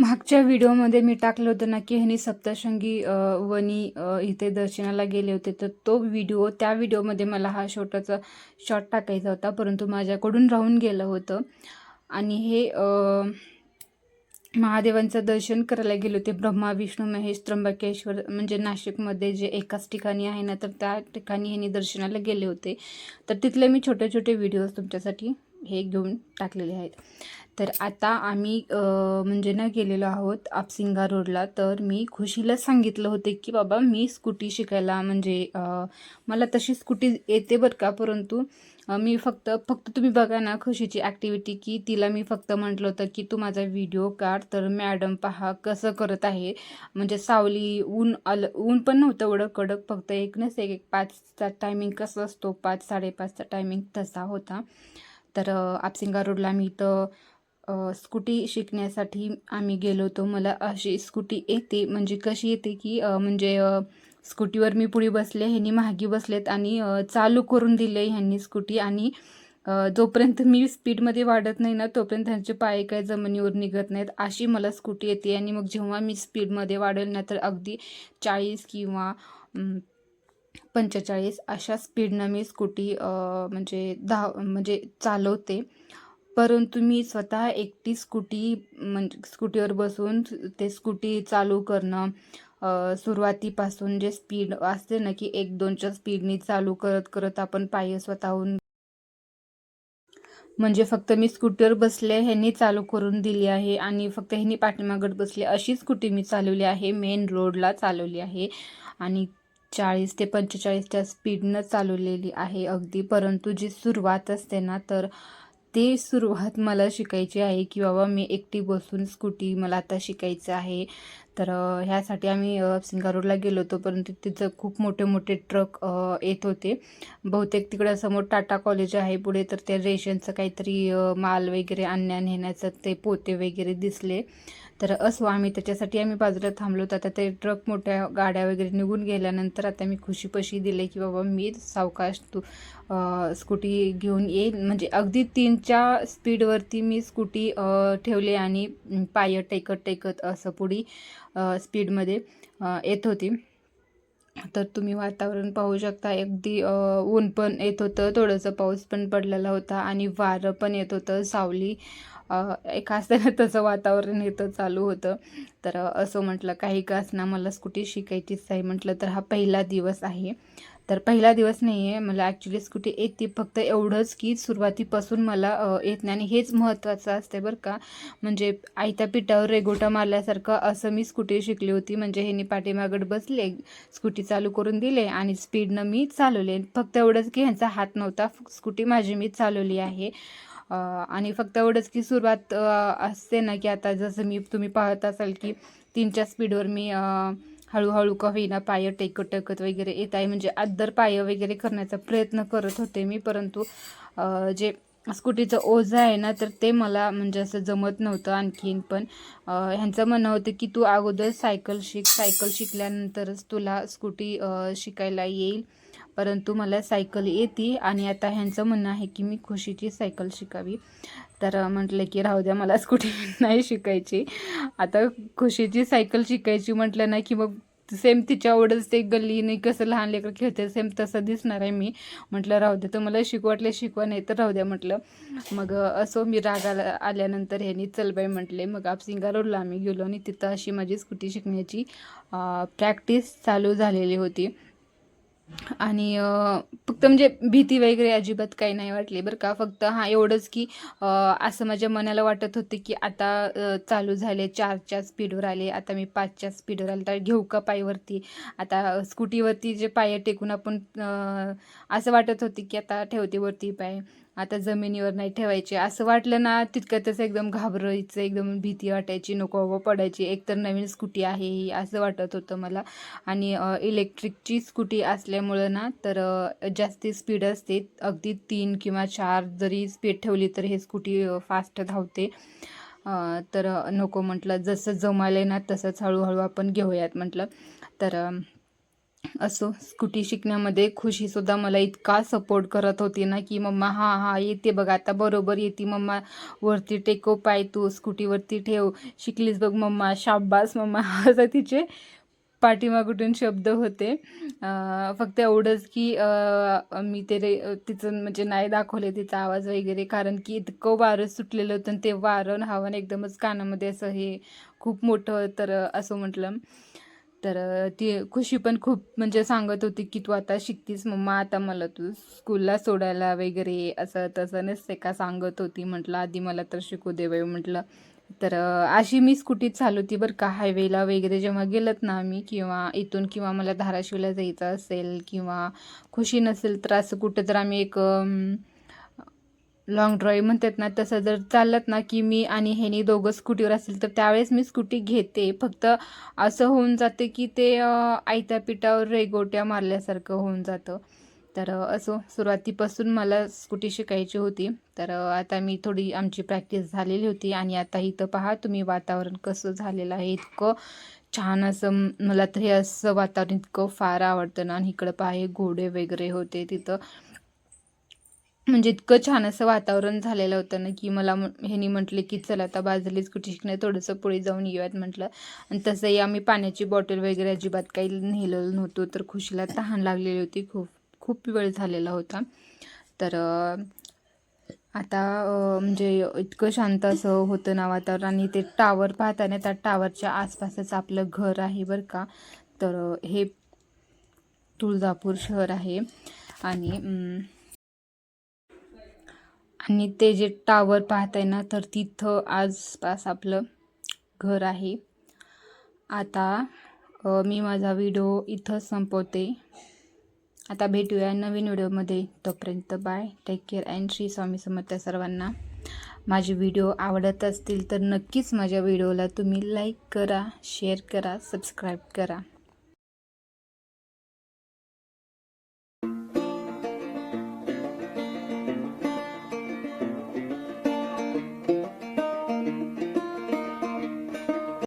मागच्या व्हिडिओमध्ये मी टाकलं होतं ना की ह्यांनी सप्तशृंगी वनी इथे दर्शनाला गेले होते, तर तो व्हिडिओ त्या व्हिडिओमध्ये मला हा छोटासा शॉर्ट टाकायचा होता, परंतु माझ्याकडून राहून गेलं होतं. आणि हे महादेवांचं दर्शन करायला गेले होते. ब्रह्मा विष्णू महेश त्र्यंबकेश्वर म्हणजे नाशिकमध्ये जे एकाच ठिकाणी आहे ना, तर त्या ठिकाणी ह्यांनी दर्शनाला गेले होते. तर तिथले मी छोटे छोटे व्हिडिओज तुमच्यासाठी हे घेऊन टाकलेले आहेत. तर आता आम्ही म्हणजे ना गेलेलो आहोत आपसिंगा रोडला. तर मी खुशीला सांगितलं होते की बाबा मी स्कूटी शिकायला म्हणजे मला तशी स्कूटी येते बरं का, परंतु मी फक्त तुम्ही बघा ना खुशीची ॲक्टिव्हिटी, की तिला मी फक्त म्हटलं होतं की तू माझा व्हिडिओ काढ. तर मॅडम पहा कसं करत आहे, म्हणजे सावली ऊन आलं, ऊन पण नव्हतं एवढं कडक, फक्त एक नसे एक 5चा टायमिंग कसं असतो 5-5:30चा टायमिंग तसा होता. तर आपसिंगा रोडला मी इथं स्कूटी शिकण्यासाठी आम्ही गेलो होतो. मला अशी स्कूटी येते, म्हणजे कशी येते की म्हणजे स्कूटीवर मी पुढे बसले, ह्यांनी मागे बसलेत आणि चालू करून दिले ह्यांनी स्कूटी. आणि जोपर्यंत मी स्पीडमध्ये वाढत नाही ना तोपर्यंत त्यांचे पाय काय जमिनीवर निघत नाहीत, अशी मला स्कूटी येते. आणि मग जेव्हा मी स्पीडमध्ये वाढेल ना तर अगदी 40 किंवा 45 अशा स्पीडनं मी स्कूटी म्हणजे म्हणजे चालवते. परंतु मी स्वतः एकटी स्कूटी म्हणजे स्कूटीवर बसून ते स्कूटी चालू करणं, सुरुवातीपासून जे स्पीड असते ना की 1-2च्या स्पीडनी चालू करत करत आपण पायी स्वतःहून, म्हणजे फक्त मी स्कूटीवर बसले, ह्यांनी चालू करून दिली आहे आणि फक्त ह्यांनी पाठीमागत बसले, अशी स्कूटी मी चालवली आहे. मेन रोडला चालवली आहे आणि 40 ते 45च्या स्पीडनं चालवलेली आहे अगदी. परंतु जी सुरुवात असते ना तर ते सुरुवात मला शिकायची आहे की बाबा मी एकटी बसून स्कूटी मला आता शिकायचं आहे. तर ह्यासाठी आम्ही सिंगा रोडला गेलो होतो, परंतु तिथं खूप मोठे मोठे ट्रक येत होते. बहुतेक तिकडं समोर टाटा कॉलेज आहे पुढे, तर ते रेशनचं काहीतरी माल वगैरे नेण्याचं ते पोते वगैरे दिसले. तर असो आम्ही त्याच्यासाठी बाजूला थांबलो होतो. आता ते ट्रक मोठ्या गाड्या वगैरे निघून गेल्यानंतर आता मी खुशीपशी दिले की बाबा मी सावकाश तू स्कूटी घेऊन येईल, म्हणजे अगदी 3च्या स्पीडवरती मी स्कूटी ठेवली आणि पाय टेकत टेकत असं पुढे स्पीडमध्ये येत होती. तर तुम्ही वातावरण पाहू शकता, अगदी ऊन पण येत होतं, थोडंसं पाऊस पण पडलेला होता आणि वारं पण येत होतं, सावली एक असतं ना तसं वातावरण येतं चालू होतं. तर असं म्हटलं काही का असना मला स्कूटी शिकायचीच आहे म्हटलं. तर हा पहिला दिवस आहे. तर पहिला दिवस नाही आहे, मला ॲक्च्युली स्कूटी येते, फक्त एवढंच की सुरुवातीपासून मला येत नाही. आणि हेच महत्त्वाचं असते बरं का, म्हणजे आयत्या पिठावर रेघोटा मारल्यासारखं असं मी स्कूटी शिकली होती. म्हणजे ह्यांनी पाठीमागत बसले, स्कूटी चालू करून दिले आणि स्पीडनं मी चालवले. फक्त एवढंच की ह्यांचा हात नव्हता, स्कूटी माझी मी चालवली आहे. आणि फक्त एवढंच की सुरुवात असते ना की आता जसं तुम्ही पाहत असाल की 3च्या स्पीडवर मी हळूहळू का होईना पाय टेकत टेकत वगैरे येत आहे, म्हणजे अद्दर पाय वगैरे करण्याचा प्रयत्न करत होते मी. परंतु जे स्कूटीचं ओझं आहे ना तर ते मला म्हणजे असं जमत नव्हतं. आणखीन पण ह्यांचं म्हणणं होतं की तू अगोदर सायकल शिक, सायकल शिकल्यानंतरच तुला स्कूटी शिकायला येईल. परंतु मला सायकल येते आणि आता ह्यांचं म्हणणं आहे की मी खुशीची सायकल शिकावी. तर म्हटलं की राहू द्या, मला स्कूटी नाही शिकायची. आता खुशीची सायकल शिकायची म्हटलं ना की मग सेम तिच्या आवडच ते गल्लीने कसं लहान लेकर खेळते सेम तसं दिसणार आहे मी. म्हटलं राहू द्या, तर मला शिकवाटले शिकवा, नाही तर राहू द्या म्हटलं. मग असो मी रागाला आल्यानंतर ह्यांनी चल बाई म्हटले. मग आपसिंगा रोडला आम्ही गेलो आणि तिथं अशी माझी स्कूटी शिकण्याची प्रॅक्टिस चालू झालेली होती. आणि फक्त म्हणजे भीती वगैरे अजिबात काही नाही वाटली बरं का. फक्त हां एवढंच की असं माझ्या मनाला वाटत होतं की आता चालू झाले, 4च्या स्पीडवर आले, आता मी 5च्या स्पीडवर आले, तर घेऊ का पायवरती. आता स्कूटीवरती जे पाय टेकून आपण असं वाटत होती की आता ठेवते वरती पाय, आता जमिनीवर नाही ठेवायचे. असं वाटलं ना तितकं तसं एकदम घाबरायचं, एकदम भीती वाटायची, नको बाबा पडायची. एकतर नवीन स्कूटी आहे ही असं वाटत होतं मला. आणि इलेक्ट्रिकची स्कूटी असल्यामुळं ना तर जास्ती स्पीड असते, अगदी 3 किंवा 4 जरी स्पीड ठेवली तर हे स्कूटी फास्ट धावते. तर नको म्हटलं, जसं जमाले ना तसंच हळूहळू आपण घेऊयात म्हटलं. तर असो, स्कूटी शिकण्यामध्ये खुशीसुद्धा मला इतका सपोर्ट करत होती ना, की मम्मा हां हां येते बघ, आता बरोबर येते मम्मा, वरती टेकव पाय, तू स्कूटीवरती ठेव, शिकलीस बघ मम्मा, शाब्बास मम्मा असं तिचे पाठीमागून शब्द होते. फक्त एवढंच की मी तिचं म्हणजे नाही दाखवले तिचा आवाज वगैरे, कारण की इतकं वारं सुटलेलं होतं आणि ते वारं आणि हवा एकदमच कानामध्ये असं हे खूप मोठं, तर असं म्हटलं. तर ती खुशी पण खूप म्हणजे सांगत होती की तू आता शिकतीस मम्मा, आता मला तू स्कूलला सोडायला वगैरे असं तसं नसते का सांगत होती. म्हटलं आधी मला तर शिकू दे बाई म्हटलं. तर अशी मी स्कूटी चालवती बरं का, हायवेला वगैरे जेव्हा गेलत ना आम्ही, किंवा इथून किंवा मला धाराशिवला जायचं असेल किंवा खुशी नसेल तर असं कुठं तर आम्ही एक लॉंग ड्राईव्ह म्हणतात ना, तसं जर चाललं ना की मी आणि ह्यानी दोघं स्कूटीवर असेल तर त्यावेळेस मी स्कूटी घेते. फक्त असं होऊन जाते की ते आयत्या पिठावर रेघोट्या मारल्यासारखं होऊन जातं. तर असो, सुरुवातीपासून मला स्कूटी शिकायची होती. तर आता मी थोडी आमची प्रॅक्टिस झालेली होती आणि आता इथं पहा तुम्ही वातावरण कसं झालेलं आहे. इतकं छान असं मला तर हे असं वातावरण इतकं फार आवडतं ना. आणि इकडं पहा हे घोडे वगैरे होते तिथं, म्हणजे इतकं छान असं वातावरण झालेलं होतं ना, की मला ह्यानी म्हटले की चल आता बाजूला स्कूटी शिकणे, थोडंसं पुढे जाऊन येऊयात म्हटलं. आणि तसंही आम्ही पाण्याची बॉटल वगैरे अजिबात काही नेलेलं नव्हतं. तर खुशीला तहान लागलेली होती, खूप खूप वेळ झालेला होता. तर आता म्हणजे इतकं शांत असं होतं ना वातावरण. आणि ते टावर पाहताना त्या टावरच्या आसपासच आपलं घर आहे बरं का. तर हे तुळजापूर शहर आहे. आणि आणि ते जे टावर पाहताय ना, तर तिथं आसपास आपलं घर आहे. आता मी माझा व्हिडिओ इथं संपवते. आता भेटूया नवीन व्हिडिओमध्ये. तोपर्यंत bye, take care and Shri Swami Samarth सर्वांना. माझे व्हिडिओ आवडत असतील तर नक्कीच माझ्या व्हिडिओला तुम्ही लाईक करा, शेअर करा, सबस्क्राईब करा.